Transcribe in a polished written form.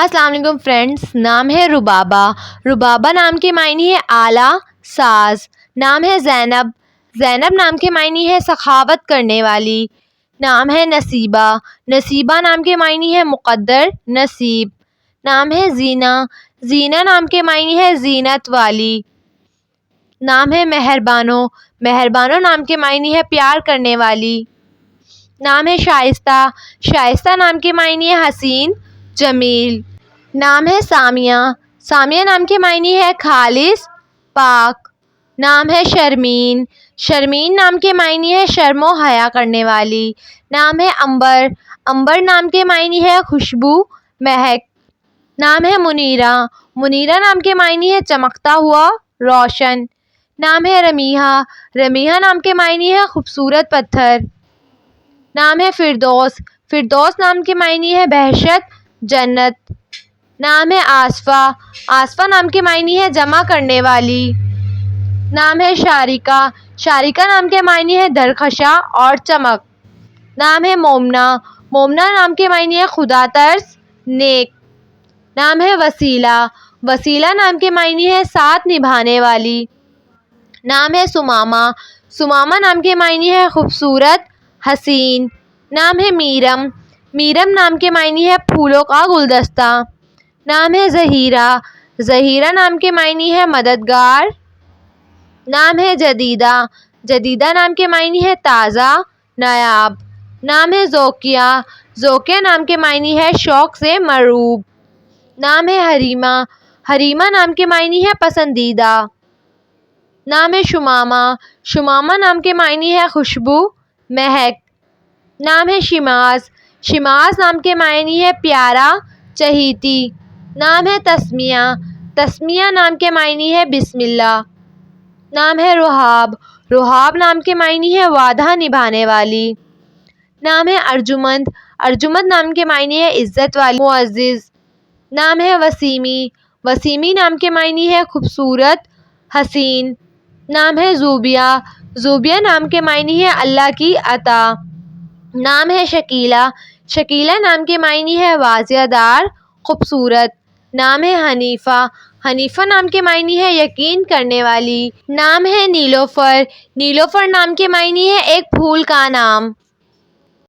السلام علیکم فرینڈس، نام ہے ربابہ۔ ربابہ نام کے معنی ہے اعلیٰ ساز۔ نام ہے زینب۔ زینب نام کے معنی ہے سخاوت کرنے والی۔ نام ہے نصیبہ۔ نصیبہ نام کے معنی ہے مقدر، نصیب۔ نام ہے زینہ۔ زینہ نام کے معنی ہے زینت والی۔ نام ہے مہربانو۔ مہربانو نام کے معنی ہے پیار کرنے والی۔ نام ہے شائستہ۔ شائستہ نام کے معنی ہے حسین، جمیل۔ نام ہے سامیہ۔ سامیہ نام کے معنی ہے خالص، پاک۔ نام ہے شرمین۔ شرمین نام کے معنی ہے شرم و حیا کرنے والی۔ نام ہے عنبر۔ عنبر نام کے معنی ہے خوشبو، مہک۔ نام ہے منیرہ۔ منیرہ نام کے معنی ہے چمکتا ہوا، روشن۔ نام ہے رمیحہ۔ رمیحہ نام کے معنی ہے خوبصورت پتھر۔ نام ہے فردوس۔ فردوس نام کے معنی ہے بہشت، جنت۔ نام ہے آصفہ۔ آصفہ نام کے معنی ہے جمع کرنے والی۔ نام ہے شارکہ۔ شارکہ نام کے معنی ہے درخشاں اور چمک۔ نام ہے مومنہ۔ مومنہ نام کے معنی ہے خدا ترس، نیک۔ نام ہے وسیلہ۔ وسیلہ نام کے معنی ہے ساتھ نبھانے والی۔ نام ہے ثمامہ۔ ثمامہ نام کے معنی ہے خوبصورت، حسین۔ نام ہے میرم۔ میرم نام کے معنی ہے پھولوں کا گلدستہ۔ نام ہے زہیرہ۔ زہیرہ نام کے معنی ہے مددگار۔ نام ہے جدیدہ۔ جدیدہ نام کے معنی ہے تازہ، نایاب۔ نام ہے ذوقیہ۔ ذوقیہ نام کے معنی ہے شوق سے مرعوب۔ نام ہے حریمہ۔ حریمہ نام کے معنی ہے پسندیدہ۔ نام ہے شمامہ۔ شمامہ نام کے معنی ہے خوشبو، مہک۔ نام ہے شماس۔ شماس نام کے معنی ہے پیارا، چہیتی۔ نام ہے تسمیہ۔ تسمیہ نام کے معنی ہے بسم اللہ۔ نام ہے رحاب۔ رحاب نام کے معنی ہے وعدہ نبھانے والی۔ نام ہے ارجمند۔ ارجمند نام کے معنی ہے عزت والی، معزز۔ نام ہے وسیمی۔ وسیمی نام کے معنی ہے خوبصورت، حسین۔ نام ہے زوبیہ۔ زوبیہ نام کے معنی ہے اللہ کی عطا۔ نام ہے شکیلہ۔ شکیلہ نام کے معنی ہے واضح دار، خوبصورت۔ نام ہے حنیفہ۔ حنیفہ نام کے معنی ہے یقین کرنے والی۔ نام ہے نیلوفر۔ نیلوفر نام کے معنی ہے ایک پھول کا نام۔